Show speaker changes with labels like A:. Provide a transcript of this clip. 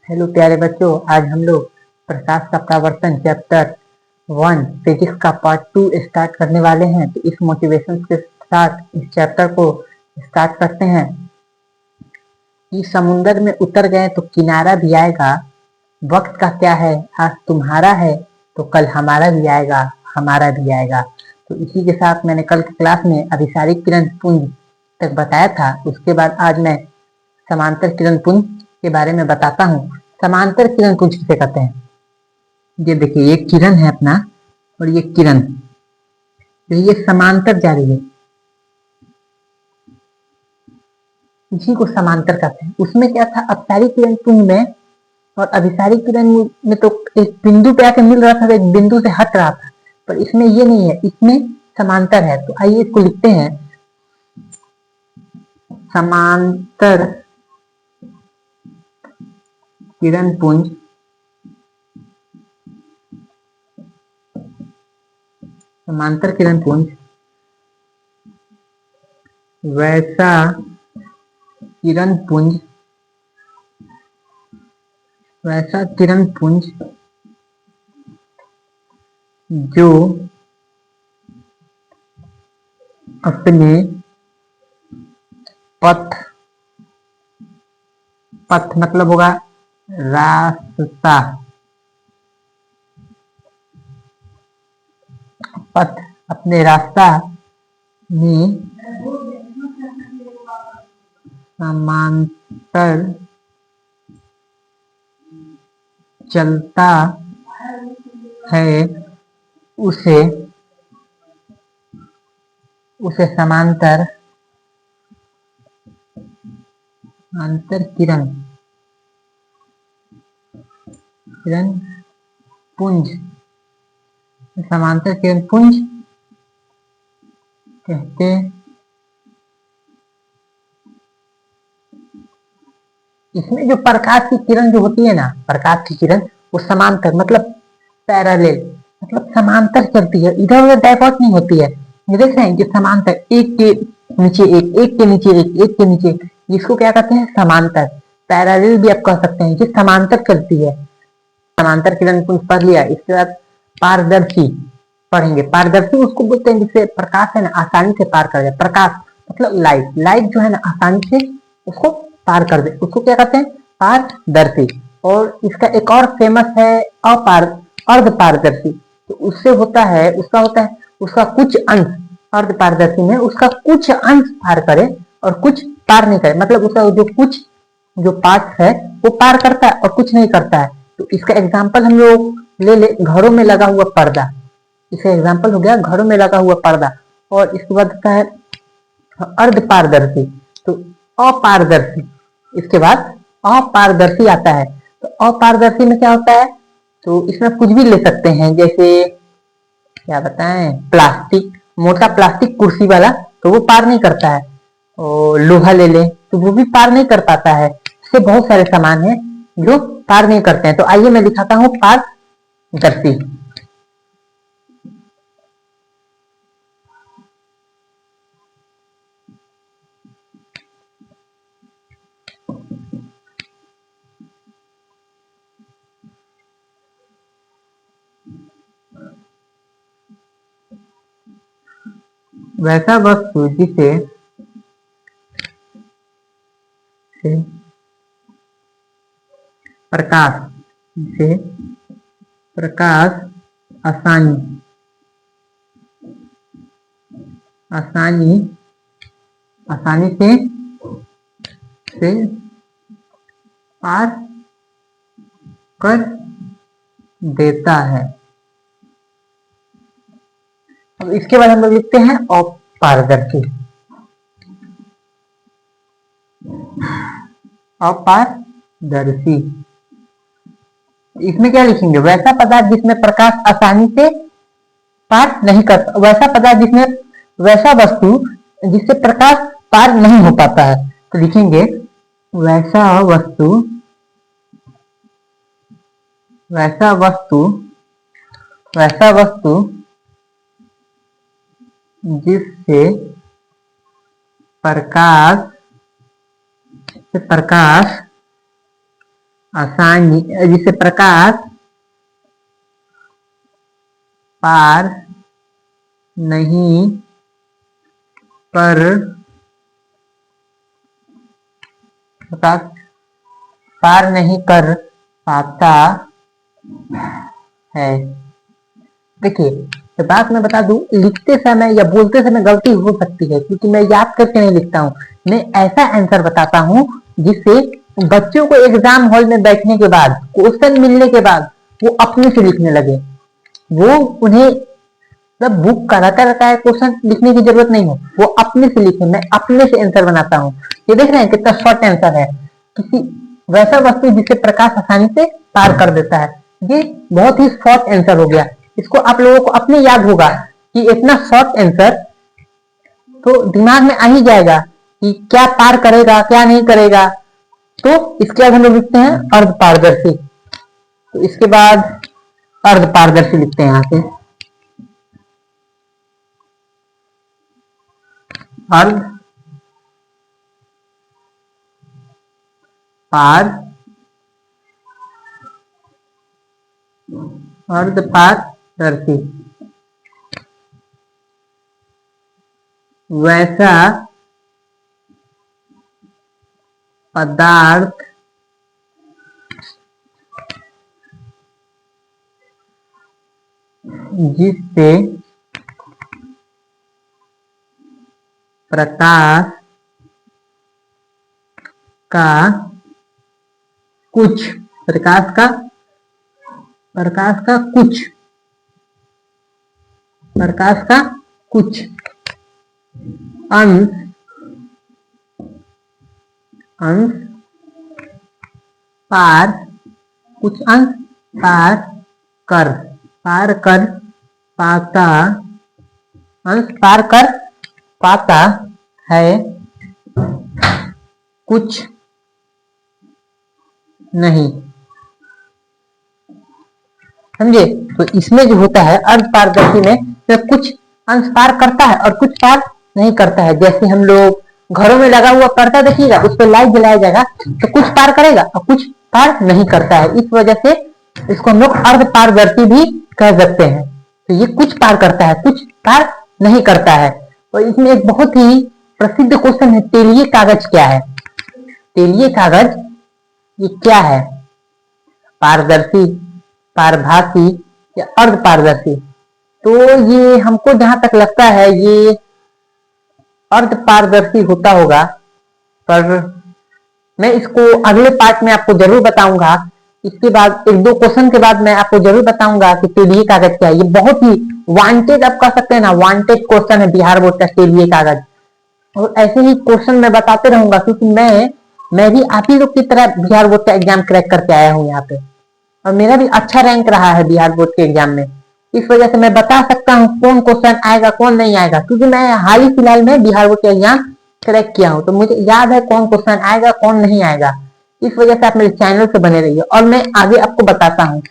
A: Hello प्यारे बच्चों, आज हम लोग प्रकाश का परावर्तन चैप्टर 1 फिजिक्स का पार्ट 2 स्टार्ट करने वाले हैं। तो इस मोटिवेशन के साथ इस चैप्टर को स्टार्ट करते हैं कि समुंदर में उतर गए तो किनारा भी आएगा। वक्त का क्या है, आज तुम्हारा है तो कल हमारा भी आएगा, हमारा भी आएगा। तो इसी के साथ मैंने कल की क्लास में अभिसारिक किरण पुंज तक बताया था। उसके बाद आज मैं समांतर किरण पुंज के बारे में बताता हूँ। समांतर किरण पुंज किसे कहते हैं? ये देखिए, ये किरण है अपना और ये किरण, तो ये समांतर जा रही है, इसी को समांतर कहते हैं। उसमें क्या था, अपसारिक किरण पुंज में और अभिसारिक किरण में तो एक बिंदु पे आके मिल रहा था, तो एक बिंदु से हट रहा था, पर इसमें ये नहीं है, इसमें समांतर है। तो आइए इसको लिखते हैं, समांतर किरण पुंज समांतर किरण पुंज वैसा किरण पुंज वैसा किरण पुंज जो अपने पथ पथ मतलब होगा रास्ता, पथ अपने रास्ता में समांतर चलता है, उसे उसे समांतर अंतर किरण किरण पुंज समांतर किरण पुंज कहते इसमें जो प्रकाश की किरण जो होती है ना, प्रकाश की किरण वो समांतर मतलब पैरेलल मतलब समांतर चलती है, इधर उधर डाइवर्ट नहीं होती है। ये देख रहे हैं कि समांतर, एक के नीचे एक के नीचे एक के नीचे एक, इसको क्या कहते हैं? समांतर। पैरेलल भी आप कह सकते हैं कि समांतर चलती है। समांतर किरण पुंज पढ़ लिया। इसके बाद पारदर्शी पढ़ेंगे। पारदर्शी उसको बोलते हैं जिससे प्रकाश है ना आसानी से पार कर जाए। प्रकाश मतलब लाइट, लाइट जो है ना आसानी से उसको पार कर दे, उसको क्या कहते हैं? पारदर्शी। और इसका एक और फेमस है अर्ध पारदर्शी। तो उससे होता है, उसका कुछ अंश, अर्ध पारदर्शी में उसका कुछ अंश पार करे और कुछ पार नहीं करे, मतलब उसका जो पार्ट है वो पार करता है और कुछ नहीं करता है। तो इसका एग्जाम्पल हम लोग ले घरों में लगा हुआ पर्दा। इसका एग्जाम्पल हो गया घरों में लगा हुआ पर्दा। और इसके बाद का है अर्ध पारदर्शी, तो अपारदर्शी। इसके बाद अपारदर्शी आता है। तो अपारदर्शी में क्या होता है? तो इसमें कुछ भी ले सकते हैं, जैसे क्या बताएं, प्लास्टिक, मोटा प्लास्टिक कुर्सी वाला, तो वो पार नहीं करता है। और लोहा ले लें तो वो भी पार नहीं कर पाता है। इससे बहुत सारे सामान हैं जो पार नहीं करते हैं। तो आइए मैं दिखाता हूँ पारदर्शी। वैसा वस्तु जिसे प्रकाश जिसे प्रकाश आसानी आसानी आसानी से पार कर देता है। अब इसके बाद हम लोग लिखते हैं अपारदर्शी। अपारदर्शी इसमें क्या लिखेंगे? वैसा पदार्थ जिसमें प्रकाश आसानी से पार नहीं कर, वैसा पदार्थ जिसमें, वैसा वस्तु जिससे प्रकाश पार नहीं हो पाता है। तो लिखेंगे वैसा वस्तु वैसा वस्तु वैसा वस्तु जिससे प्रकाश आसानी जिसे प्रकाश पार नहीं कर प्रकाश पार नहीं कर पाता है। देखिए, तो बात मैं बता दूं, लिखते समय या बोलते समय गलती हो सकती है क्योंकि मैं याद करके नहीं लिखता हूँ। मैं ऐसा आंसर बताता हूँ जिससे बच्चों को एग्जाम हॉल में बैठने के बाद, क्वेश्चन मिलने के बाद वो अपने से लिखने लगे। वो उन्हें जब बुक का रहता है क्वेश्चन लिखने की जरूरत नहीं हो, वो अपने से लिखे। मैं अपने से आंसर बनाता हूँ। ये देख रहे हैं कितना शॉर्ट आंसर है। किसी वैसा वस्तु जिसे प्रकाश आसानी से पार कर देता है। ये बहुत ही शॉर्ट आंसर हो गया। इसको आप लोगों को अपने याद होगा कि इतना शॉर्ट आंसर तो दिमाग में आ ही जाएगा कि क्या पार करेगा क्या नहीं करेगा। तो इसके बाद हम लोग लिखते हैं अर्ध पारदर्शी। तो इसके बाद अर्ध पारदर्शी लिखते हैं यहां से। अर्ध पारदर्शी वैसा पदार्थ जिससे प्रकाश का कुछ अंश पार कर पाता है, कुछ नहीं। समझे? तो इसमें जो होता है अर्ध पारदर्शी में, तो कुछ अंश पार करता है और कुछ पार नहीं करता है। जैसे हम लोग घरों में लगा हुआ पर्दा देखिएगा, उस पर लाइट जलाया जाएगा तो कुछ पार करेगा और कुछ पार नहीं करता है। इस वजह से इसको हम लोग अर्ध पारदर्शी भी कह सकते हैं। तो ये कुछ पार करता है, कुछ पार नहीं करता है। और इसमें एक बहुत ही प्रसिद्ध क्वेश्चन है, तेलीय कागज क्या है? तेलीय कागज ये क्या है? पारदर्शी, पारभासी या अर्ध पारदर्शी? तो ये हमको जहां तक लगता है ये अर्ध पारदर्शी होता होगा, पर मैं इसको अगले पार्ट में आपको जरूर बताऊंगा। इसके बाद एक दो क्वेश्चन के बाद मैं आपको जरूर बताऊंगा कि तेलीय कागज क्या है। ये बहुत ही वांटेड, आप कह सकते हैं ना, वांटेड क्वेश्चन है बिहार बोर्ड का तेलीय कागज। और ऐसे ही क्वेश्चन मैं बताते रहूंगा क्योंकि मैं भी आप ही लोग की तरह बिहार बोर्ड का एग्जाम क्रैक करके आया हूँ यहाँ पे, और मेरा भी अच्छा रैंक रहा है बिहार बोर्ड के एग्जाम में। इस वजह से मैं बता सकता हूँ कौन क्वेश्चन आएगा कौन नहीं आएगा, क्योंकि मैं हाल ही फिलहाल में बिहार बोर्ड के एग्जाम क्रैक किया हूँ। तो मुझे याद है कौन क्वेश्चन आएगा कौन नहीं आएगा। इस वजह से आप मेरे चैनल से बने रहिए और मैं आगे आपको बताता हूँ।